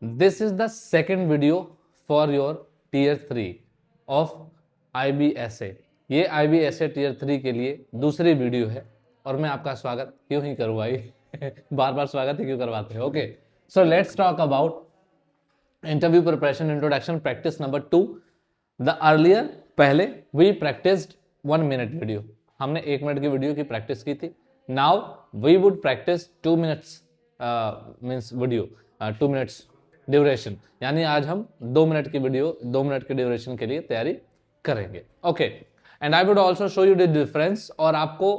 This is the second video for your tier 3 of IBSA. ये IBSA tier 3 के लिए दूसरी वीडियो है और मैं आपका स्वागत क्यों ही करूँ भाई बार बार स्वागत ही क्यों करवाते हो। Okay, so let's talk about interview preparation introduction practice number 2। The earlier पहले वी प्रैक्टिस्ड 1 मिनट वीडियो, हमने 1 मिनट की वीडियो की प्रैक्टिस की थी। Now we would practise 2 minutes means video 2 minutes duration, यानी आज हम 2 मिनट की वीडियो 2 मिनट के ड्यूरेशन के लिए तैयारी करेंगे। Okay, and I would also show you the difference, और आपको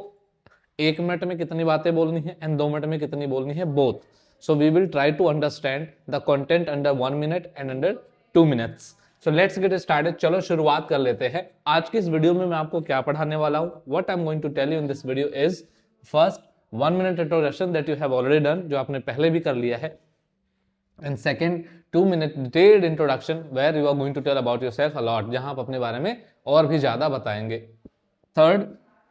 1 मिनट में कितनी बातें बोलनी है एंड 2 मिनट में कितनी बोलनी है, both. So we will try to understand the content under 1 minute and under 2 minutes. So let's get started. चलो शुरुआत कर लेते हैं। आज की इस वीडियो में मैं आपको क्या पढ़ाने वाला हूं, what I am going to tell you in this video is first 1 minute introduction that you have already done, जो आपने पहले भी कर लिया है, and second 2 minute detailed introduction where you are going to tell about yourself a lot, जहां आप अपने बारे में और भी ज्यादा बताएंगे। third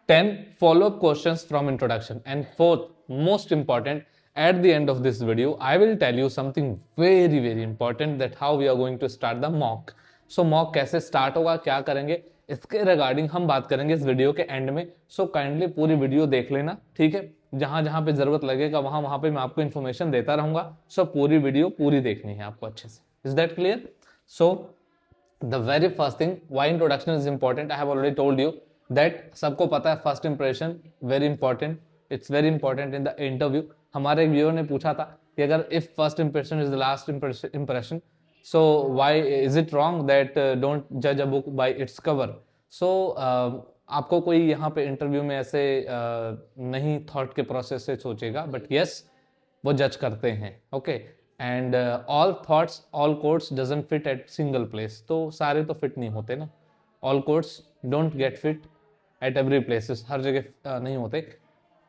10 follow up questions from introduction, and fourth most important, at the end of this video I will tell you something very important, that how we are going to start the mock। so mock कैसे start होगा, क्या करेंगे, इसके regarding हम बात करेंगे इस video के एंड में। सो काइंडली पूरी वीडियो देख लेना, ठीक है। जहां जहां पे जरूरत लगेगा वहां पे मैं आपको इन्फॉर्मेशन देता रहूंगा। सो पूरी वीडियो पूरी देखनी है आपको अच्छे से। Is that clear? So the very first thing, why introduction is important, I have already told you that सबको पता है first impression very important, it's very important in the interview. हमारे एक व्यूअर ने पूछा था कि अगर if first impression is the last impression, so why is it wrong that don't judge a book by its cover? so आपको कोई यहाँ पे इंटरव्यू में ऐसे नहीं थॉट के प्रोसेस से सोचेगा, बट यस वो जज करते हैं। Okay, and all thoughts all quotes doesn't fit at single place, तो सारे तो फिट नहीं होते ना, all quotes don't get fit at every places, हर जगह नहीं होते।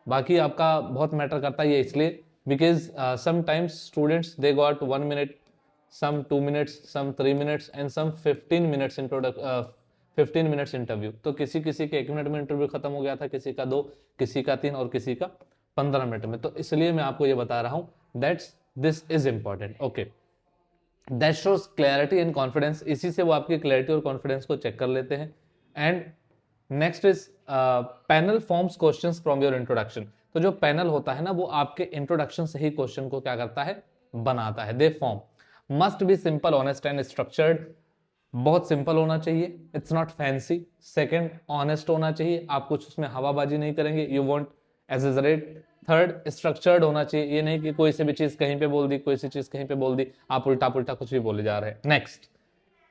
बाकी आपका बहुत मैटर करता है ये इसलिए because sometimes students they got 1 minute, some 2 minutes, some 3 minutes and some 15 minutes 15 minutes interview. तो किसी किसी के 1 मिनट में इंटरव्यू खत्म हो गया था, किसी का 2, किसी का 3 और किसी का 15 मिनट में। तो इसलिए मैं आपको ये बता रहा हूं that's this is important. Okay, that shows clarity and confidence, इसी से वो आपकी क्लैरिटी और कॉन्फिडेंस को चेक कर लेते हैं। And next is panel forms questions from your introduction. तो जो पैनल होता है ना, वो आपके इंट्रोडक्शन से ही क्वेश्चन को क्या करता है, बनाता है। They form must be simple honest and structured, बहुत सिंपल होना चाहिए, it's not fancy. Second, honest होना चाहिए, आप कुछ उसमें हवाबाजी नहीं करेंगे, you want exaggerate. Third, structured होना चाहिए, ये नहीं कि कोई सी भी चीज कहीं पे बोल दी, कोई सी चीज कहीं पे बोल दी, आप उल्टा पुल्टा कुछ भी बोले जा रहे हैं। Next,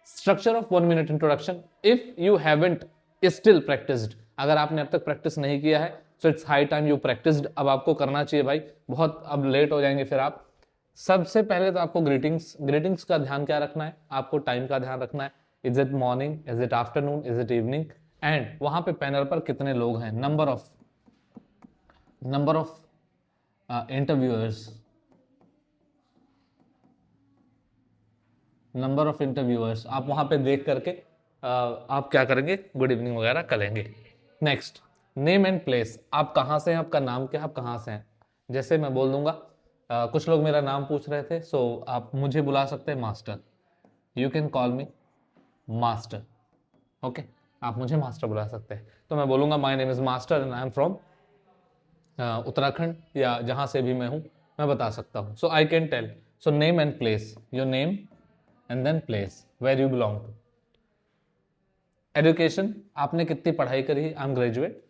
structure of 1 minute introduction. If you haven't still practised, अगर आपने अब तक प्रैक्टिस नहीं किया है, so it's high time you practised. अब आपको करना चाहिए भाई, बहुत अब लेट हो जाएंगे फिर आप। सबसे पहले तो आपको ग्रीटिंग्स का ध्यान क्या रखना है, आपको टाइम का ध्यान रखना है। Is it morning, is it afternoon, is it evening, and वहां पे पैनल पर कितने लोग हैं, number of interviewers, number of interviewers आप वहां पे देख करके आप क्या करेंगे, गुड इवनिंग वगैरह करेंगे। नेक्स्ट, नेम एंड प्लेस, आप कहाँ से हैं, आपका नाम क्या है, आप कहाँ से हैं। जैसे मैं बोल दूंगा, कुछ लोग मेरा नाम पूछ रहे थे, सो आप मुझे बुला सकते हैं master, you can call me master. Okay, आप मुझे मास्टर बुला सकते हैं। तो मैं बोलूंगा my name is master and I am from Uttarakhand, या जहां से भी मैं हूं मैं बता सकता हूं। So I can tell, so name and place, your name and then place where you belong to. Education, आपने कितनी पढ़ाई करी है, I am graduate,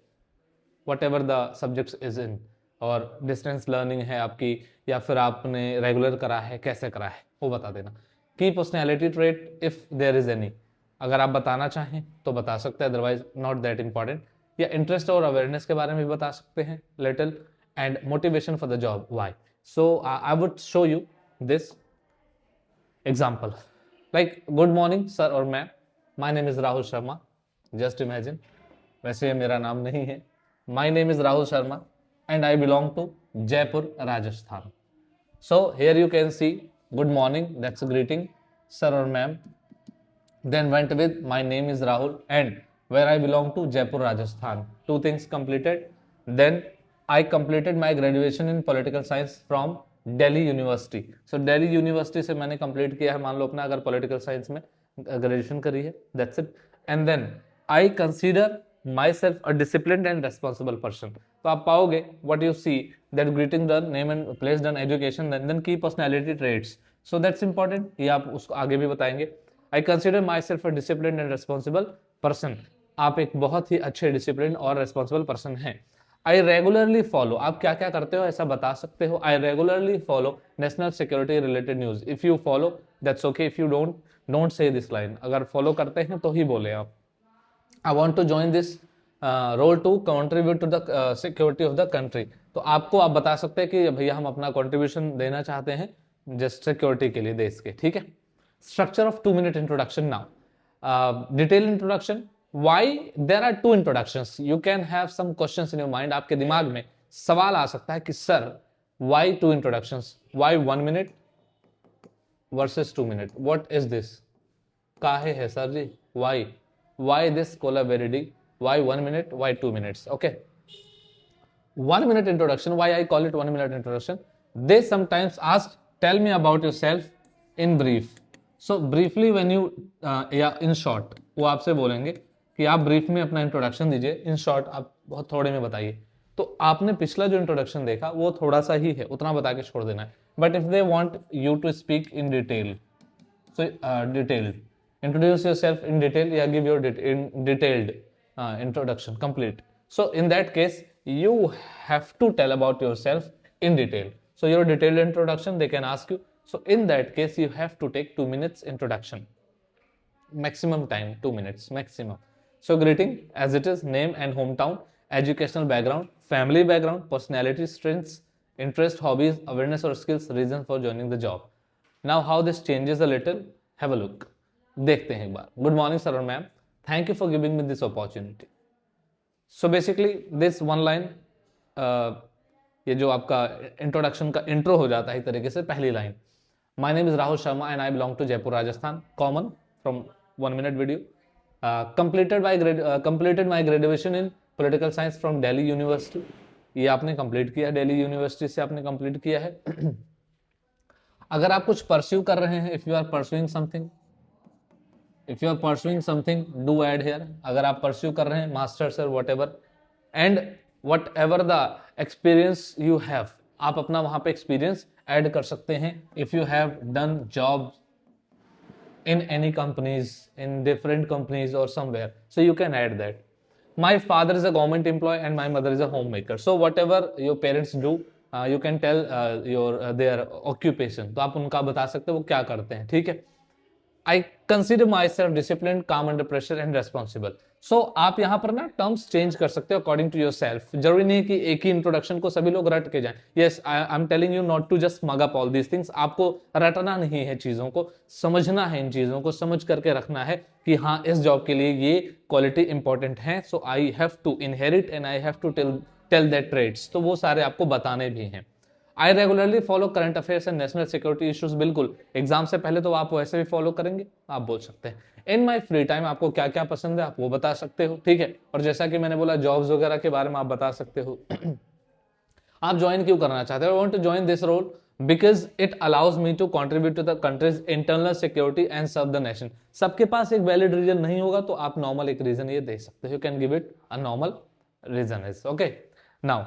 whatever the subject is in, और डिस्टेंस लर्निंग है आपकी, या फिर आपने रेगुलर करा है, कैसे करा है वो बता देना। की personality trait if there is any, अगर आप बताना चाहें तो बता सकते हैं, अदरवाइज नॉट दैट इंपॉर्टेंट। या इंटरेस्ट और अवेयरनेस के बारे में भी बता सकते हैं little, and motivation for the job, why. So I would show you this example, like good morning sir और ma'am, my name is Rahul Sharma, just imagine, वैसे ये मेरा नाम नहीं है, my name is Rahul Sharma and I belong to Jaipur, Rajasthan. So here you can see good morning, that's a greeting, sir or ma'am. Then went with my name is Rahul and where I belong to Jaipur, Rajasthan. 2 things completed. Then I completed my graduation in political science from Delhi university. So Delhi university से मैंने complete किया है, मान लो अपना अगर political science में graduation करी है, that's it. And then I consider myself a disciplined and responsible person. तो आप पाओगे what you see that greeting done, name and place done, education done, then की personality traits. So that's important, ये आप उसको आगे भी बताएंगे। I consider myself a disciplined and responsible person, आप एक बहुत ही अच्छे डिसिप्लिन और रेस्पॉन्सिबल पर्सन हैं। आई रेगुलरली फॉलो, आप क्या क्या करते हो ऐसा बता सकते हो। I regularly follow national security related news. If you follow that's okay, if you don't say this line. अगर फॉलो करते हैं तो ही बोले आप। I want to join this role to contribute to the security of the country. तो आपको आप बता सकते हैं कि भैया हम अपना कंट्रीब्यूशन देना चाहते हैं जस्ट सिक्योरिटी के लिए, देश के, ठीक है। Structure of 2 minute introduction now. Detail introduction, why there are two introductions, you can have some questions in your mind, आपके दिमाग में सवाल आ सकता है कि sir why two introductions, why 1 minute versus 2 minute, what is this, काहे है sir ji, why this collaborating, why 1 minute, why 2 minutes, okay। 1 minute introduction, why I call it 1 minute introduction, they sometimes ask tell me about yourself in brief। so briefly when you या in short, वो आपसे बोलेंगे कि आप brief में अपना introduction दीजिए, in short आप बहुत थोड़े में बताइए। तो आपने पिछला जो इंट्रोडक्शन देखा वो थोड़ा सा ही है, उतना बता के छोड़ देना है। But if they want you to speak in detail, so detailed, introduce yourself in detail या give your detailed introduction complete. So in that case you have to tell about yourself in detail, so your detailed introduction they can ask you, so in that case you have to take 2 minutes introduction, maximum time 2 minutes maximum। so greeting as it is, name and hometown, educational background, family background, personality, strengths, interest, hobbies, awareness or skills, reason for joining the job। now how this changes a little, have a look, देखते हैं एक बार। Good morning sir और ma'am, thank you for giving me this opportunity. So basically this one line, ये जो आपका introduction का intro हो जाता है एक तरीके से, पहली line, my name is Rahul Sharma and I belong to Jaipur Rajasthan, common from 1 minute video, completed my graduation in political science from Delhi University. ये आपने कंप्लीट किया, दिल्ली यूनिवर्सिटी से आपने कंप्लीट किया है। अगर आप कुछ परस्यू कर रहे हैं, if you are pursuing something do add here. अगर आप परस्यू कर रहे हैं मास्टर्स और whatever, and whatever the experience you have, आप अपना वहां पे एक्सपीरियंस ऐड कर सकते हैं। If you have done job in any companies, in different companies or somewhere, so you can add that। my father is a government employee and my mother is a homemaker, so whatever your parents do you can tell your their occupation, तो आप उनका बता सकते हो वो क्या करते हैं, ठीक है। I consider myself disciplined, calm under pressure and responsible। so आप यहाँ पर ना टर्म्स चेंज कर सकते हो अकॉर्डिंग टू योर सेल्फ। जरूरी नहीं कि एक ही इंट्रोडक्शन को सभी लोग रट के जाएं। Yes, I am telling you not to just mug up all these things. आपको रटना नहीं है, चीजों को समझना है, इन चीजों को समझ करके रखना है कि हाँ इस जॉब के लिए ये क्वालिटी इंपॉर्टेंट है, so I have to inherit and I have to tell that traits, तो वो सारे आपको बताने भी हैं। I regularly follow current affairs and national security issues, बिल्कुल एग्जाम से पहले तो आप वैसे भी फॉलो करेंगे, आप बोल सकते हैं। इन माई फ्री टाइम, आपको क्या क्या पसंद है आप वो बता सकते हो, ठीक है। और जैसा कि मैंने बोला जॉब्स वगैरह के बारे में आप बता सकते हो। आप ज्वाइन क्यों करना चाहते हो, I want to join this role because it allows me to contribute to the country's internal security and serve the nation. सबके पास एक वैलिड रीजन नहीं होगा तो आप नॉर्मल एक रीजन ये दे सकते हो, you can give it a normal reason is okay. Now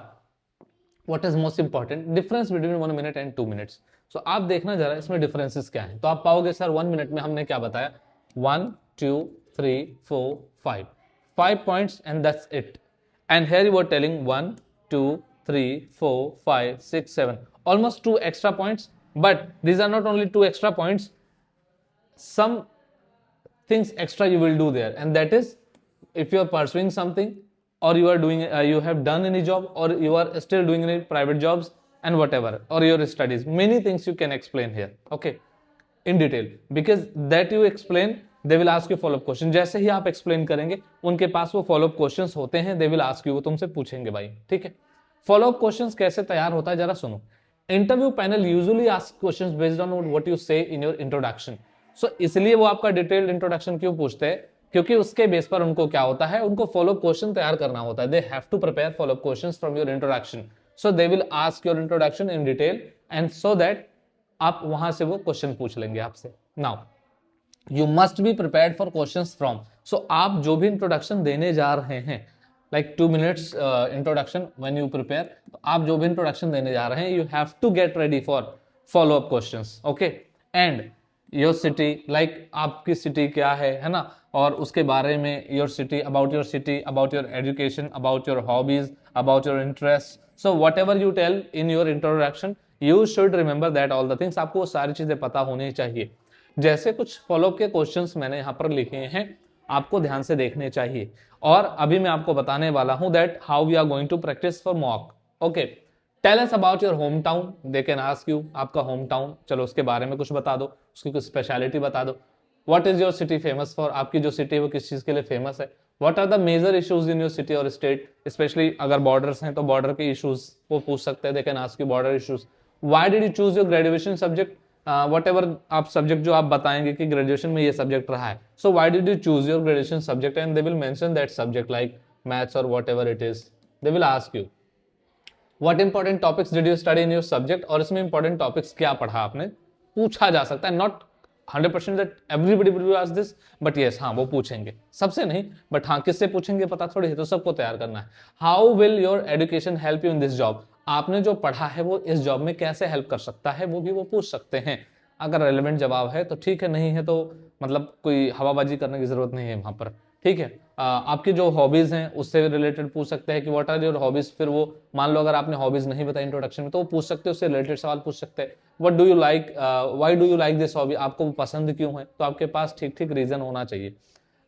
what is most important, difference between 1 minute and 2 minutes। so आप देखना जरा इसमें डिफरेंसेस क्या है। तो आप पाओगे सर 1 मिनट में हमने क्या बताया, 1 2 3 4 5 points and that's it, and here you are telling 1 2 3 4 5 6 7 almost 2 extra points, but these are not only 2 extra points, some things extra you will do there, and that is if you are pursuing something or you are doing you have done any job or you are still doing any private jobs and whatever, or your studies, many things you can explain here, okay, in detail, because that you explain they will ask you follow up question। जैसे ही आप explain करेंगे उनके पास वो follow up questions होते हैं, they will ask you, वो तुमसे पूछेंगे भाई, ठीक है। follow up questions कैसे तैयार होता है जरा सुनो। interview panel usually ask questions based on what you say in your introduction, so इसलिए वो आपका detailed introduction क्यों पूछते हैं, क्योंकि उसके बेस पर उनको क्या होता है, उनको फॉलो अप क्वेश्चन तैयार करना होता है। They have to prepare follow up questions from your introduction, so they will ask your introduction in detail and so that आप वहां से वो क्वेश्चन पूछ लेंगे आपसे. Now you must be prepared for questions from. So आप जो भी इंट्रोडक्शन देने जा रहे हैं, like 2 minutes introduction when you prepare, तो आप जो भी इंट्रोडक्शन देने जा रहे हैं, you have to get ready for follow up questions. Okay. And your city, like आपकी सिटी क्या है ना, और उसके बारे में your city, about your education, about your hobbies, about your interest. So whatever you tell in your introduction, you should remember that all the things. आपको वो सारी चीजें पता होनी चाहिए. जैसे कुछ फॉलोअप के क्वेश्चंस मैंने यहाँ पर लिखे हैं, आपको ध्यान से देखने चाहिए. और अभी मैं आपको बताने वाला हूं that how we are going to practise for mock. Okay. Tell us about your home town. They can ask you, आपका होम टाउन, चलो उसके बारे में कुछ बता दो, उसकी कुछ स्पेशलिटी बता दो. What is your city famous for, आपकी जो सिटी है वो किस चीज के लिए फेमस है. What are the major issues in your city और स्टेट, स्पेशली अगर बॉर्डर्स हैं तो बॉर्डर के इश्यूज वो पूछ सकते हैं. They can ask you border issues. Why did you choose your graduation subject, whatever आप सब्जेक्ट जो आप बताएंगे कि ग्रेजुएशन में ये सब्जेक्ट रहा है, so why did you choose your graduation subject, and they will mention that subject like maths और whatever it is. They will ask you what important topics did you study in your subject, और इसमें important topics क्या पढ़ा आपने, पूछा जा सकता है. Not 100% that everybody will ask this, but yes, हाँ वो पूछेंगे, सबसे नहीं, बट हाँ किससे पूछेंगे पता थोड़ी है, तो सबको तैयार करना है. How will your education help you in this job, आपने जो पढ़ा है वो इस जॉब में कैसे हेल्प कर सकता है, वो भी वो पूछ सकते हैं. अगर रेलेवेंट जवाब है तो ठीक है, नहीं है तो मतलब कोई हवाबाजी करने की जरूरत नहीं है वहां पर. ठीक है. आपकी जो हॉबीज हैं उससे रिलेटेड पूछ सकते हैं कि व्हाट आर योर हॉबीज. फिर वो मान लो अगर आपने हॉबीज नहीं बताई इंट्रोडक्शन में, तो वो पूछ सकते हैं, उससे रिलेटेड सवाल पूछ सकते हैं. What do you like, why do you like this hobby, आपको वो पसंद क्यों है, तो आपके पास ठीक ठीक रीजन होना चाहिए.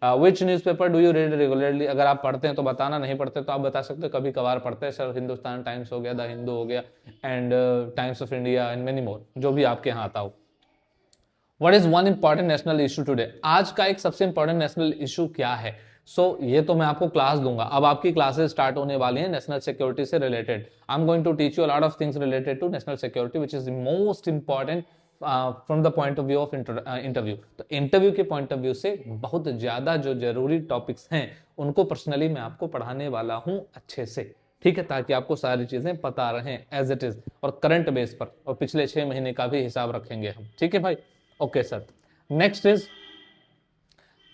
Which newspaper do you read regularly, अगर आप पढ़ते हैं तो बताना, नहीं पढ़ते तो आप बता सकते हो कभी कभार पढ़ते हैं सर, हिंदुस्तान टाइम्स हो गया, द हिंदू हो गया, and times of India and many more, जो भी आपके यहाँ आता हो. What is one important national issue today, आज का एक सबसे इंपॉर्टेंट नेशनल इशू क्या है. ये तो मैं आपको क्लास दूंगा. अब आपकी क्लासेस स्टार्ट होने वाली हैं नेशनल सिक्योरिटी से related. I am going to teach you a lot of things related to national security which is the most important from the point of view of interview. तो interview के point of view से बहुत ज्यादा जो जरूरी topics हैं उनको personally मैं आपको पढ़ाने वाला हूं अच्छे से. ठीक है, ताकि आपको सारी चीजें पता रहें एज इट इज, और करंट बेस पर, और पिछले 6 महीने का भी हिसाब रखेंगे हम. ठीक है भाई. Okay sir. Next is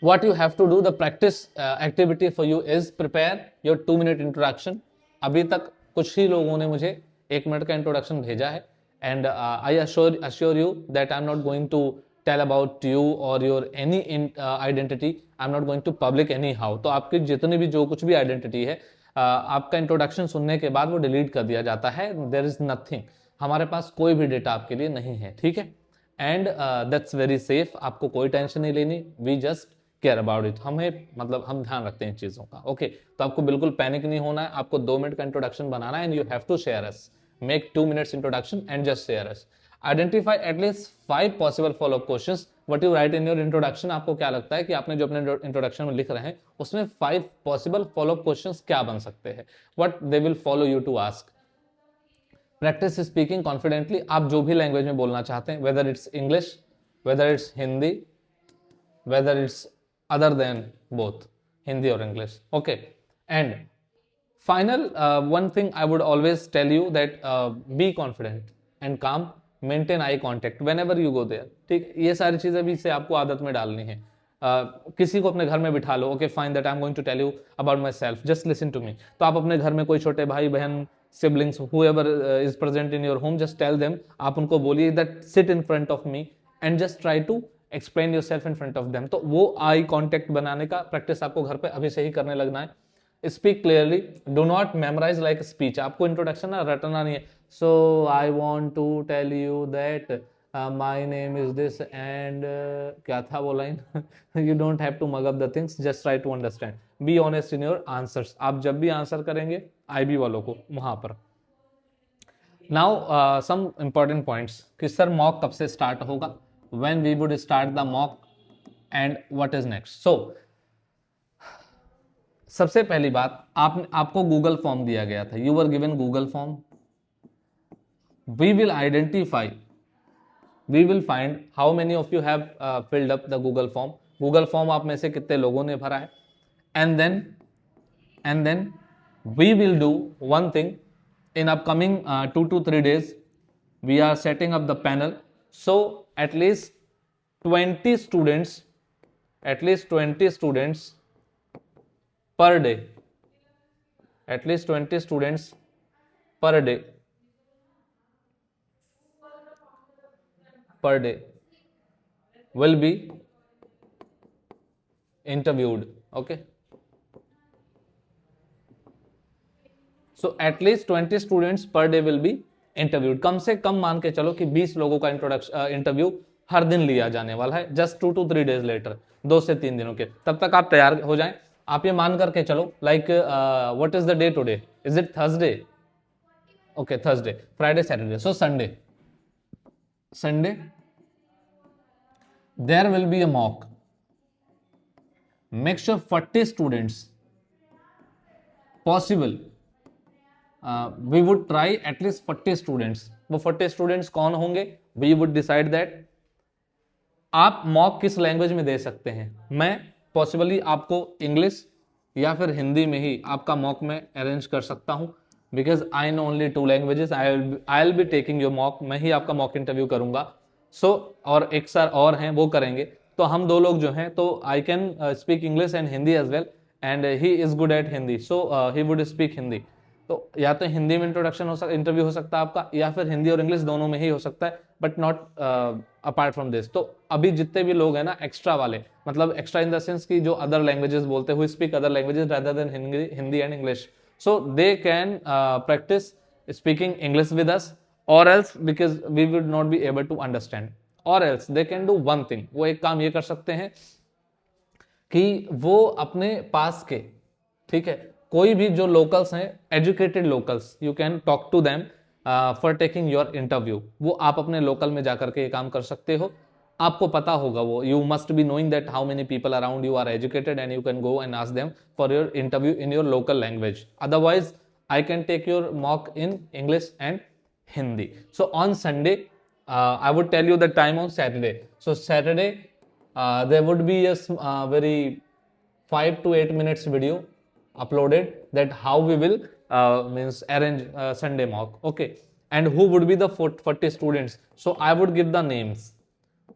what you have to do, the practice activity for you is prepare your 2 minute introduction. अभी तक कुछ ही लोगों ने मुझे 1 मिनट का इंट्रोडक्शन भेजा है, and I assure you that I'm not going to tell about you or your any identity. I'm not going to public anyhow. तो आपकी जितनी भी जो कुछ भी आइडेंटिटी है, आपका इंट्रोडक्शन सुनने के बाद वो डिलीट कर दिया जाता है. देयर इज नथिंग, हमारे पास कोई भी डेटा आपके लिए नहीं है. ठीक है. एंड दैट्स वेरी सेफ, आपको कोई टेंशन नहीं लेनी. We just care about it, हमें मतलब हम ध्यान रखते हैं इन चीजों का. ओके. तो आपको बिल्कुल पैनिक नहीं होना है. आपको 2 मिनट का इंट्रोडक्शन बनाना है, and you have to share us. Make 2 minutes introduction and just share us. Identify at least 5 possible follow up questions what you write in your introduction. आपको क्या लगता है कि आपने जो अपने इंट्रोडक्शन में लिख रहे हैं उसमें 5 पॉसिबल फॉलो अप क्वेश्चंस क्या बन सकते हैं, what they will follow you to ask. Practise speaking confidently. आप जो भी लैंग्वेज में बोलना चाहते हैं, whether it's English, whether it's Hindi, whether it's other than both Hindi or English. Okay. And final one thing I would always tell you that be confident and calm, maintain eye contact whenever you go there. ठीक, ये सारी चीजें भी से आपको आदत में डालनी है. किसी को अपने घर में बिठा लो. Okay fine, that I am going to tell you about myself, just listen to me. तो आप अपने घर में कोई छोटे भाई बहन, siblings, whoever is present in your home, just tell them, आप उनको बोलिए that sit in front of me and just try to explain your self in front of them. तो वो आई कॉन्टेक्ट बनाने का प्रैक्टिस आपको घर पे अभी से ही करने लगना है. Speak clearly, do not memorise like speech. आपको इंट्रोडक्शन ना रटना नहीं है. So I want to tell you that my name is this and क्या था वो line. You don't have to mug up the things, just try to understand. Be honest in your answers. आप जब भी आंसर करेंगे IB वालों को वहां पर. नाउ सम इंपॉर्टेंट पॉइंट्स कि सर मॉक कब से स्टार्ट होगा, when we would start the mock and what is next. So सबसे पहली बात, आपको गूगल फॉर्म दिया गया था. You were given Google form. We will identify, we will find how many of you have filled up the Google form. Google form आप में से कितने लोगों ने भरा है. and then we will do one thing in upcoming 2 to 3 days. we are setting up the panel, so at least 20 students per day, at least 20 students per day will be interviewed. Okay, so at least 20 students per day will be interviewed. कम से कम मान के चलो कि 20 लोगों का interview हर दिन लिया जाने वाला है, जस्ट 2 to 3 days लेटर, 2 से 3 दिनों के। तब तक आप तैयार हो जाएं। आप ये मान करके चलो, like what is the day today, is it Thursday? Okay, Thursday, Friday, Saturday, so Sunday there will be a mock. Make sure 40 students possible, we would try at least 40 students. वो 40 students कौन होंगे? We would decide that आप mock किस language में दे सकते हैं। मैं possibly आपको इंग्लिश या फिर हिंदी में ही आपका मॉक में अरेंज कर सकता हूं, because I know only 2 languages. I will be taking your mock, मैं ही आपका मॉक इंटरव्यू करूंगा। और एक सर और हैं, वो करेंगे। तो हम 2 लोग जो हैं, तो I can speak English and Hindi as well, and he is good at Hindi, so he would speak Hindi. तो या तो हिंदी में इंटरव्यू हो सकता है आपका, या फिर हिंदी और इंग्लिश दोनों में ही हो सकता है, but not apart from this. तो अभी जितने भी लोग हैं ना एक्स्ट्रा वाले, मतलब एक्स्ट्रा इन द सेंस की जो अदर लैंग्वेजेस बोलते हुए, speak other languages rather than Hindi and English, so they can practice speaking English with us, or else because we would not be able to understand, or else they can do one thing। वो एक काम ये कर सकते हैं कि वो अपने पास के, ठीक है, कोई भी जो लोकल्स हैं, educated locals, you can talk to them for taking your interview. वो आप अपने लोकल में जाकर के ये काम कर सकते हो। आपको पता होगा वो, you must be knowing that how many people around you are educated, and you can go and ask them for your interview in your local language. Otherwise I can take your mock in English and Hindi. So on Sunday, I would tell you the time on Saturday. So Saturday, there would be a very 5 to 8 minutes video uploaded that how we will means arrange Sunday mock. Okay, and who would be the 40 students? So I would give the names,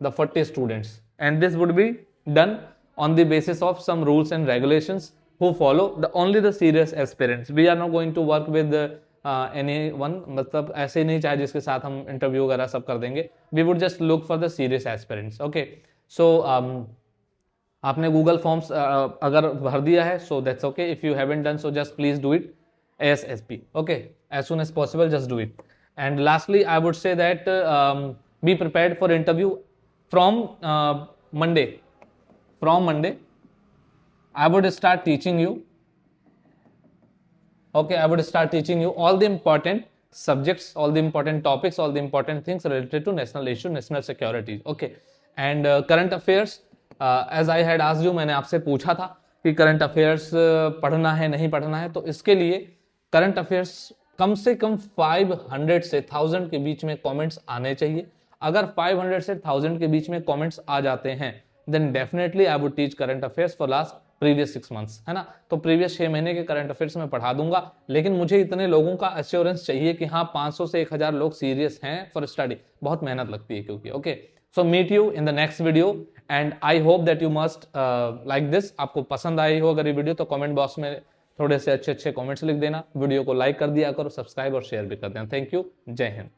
the 40 students, and this would be done on the basis of some rules and regulations who follow only the serious aspirants. We are not going to work with anyone, मतलब ऐसे नहीं चाहे जिसके साथ हम interview वगैरह सब कर देंगे। We would just look for the serious aspirants. Okay, so आपने गूगल फॉर्म्स अगर भर दिया है, so that's okay. If you haven't done, so just please do it ASAP, okay, as soon as possible, just do it. And lastly, I would say that be prepared for interview from Monday. From Monday, I would start teaching you. Okay, I would start teaching you all the important subjects, all the important topics, all the important things related to national issue, national security. Okay, and current affairs, as I had asked you, मैंने आपसे पूछा था कि current affairs पढ़ना है नहीं पढ़ना है। तो इसके लिए करंट अफेयर्स कम से कम 500 से 1000 के बीच में कमेंट्स आने चाहिए। अगर 500 से 1000 के बीच में कमेंट्स आ जाते हैं, then definitely I would teach current affairs for last previous 6 months, है ना। तो प्रीवियस 6 महीने के करंट अफेयर्स में पढ़ा दूंगा, लेकिन मुझे इतने लोगों का एश्योरेंस चाहिए कि हाँ 500 से 1000 लोग सीरियस हैं फॉर स्टडी। बहुत मेहनत लगती है क्योंकि। Okay, so meet you in the next video, and I hope that you must like this. आपको पसंद आई हो अगर ये वीडियो, तो कमेंट बॉक्स में थोड़े से अच्छे कमेंट्स लिख देना, वीडियो को लाइक कर दिया करो, सब्सक्राइब और शेयर भी कर देना। थैंक यू, जय हिंद।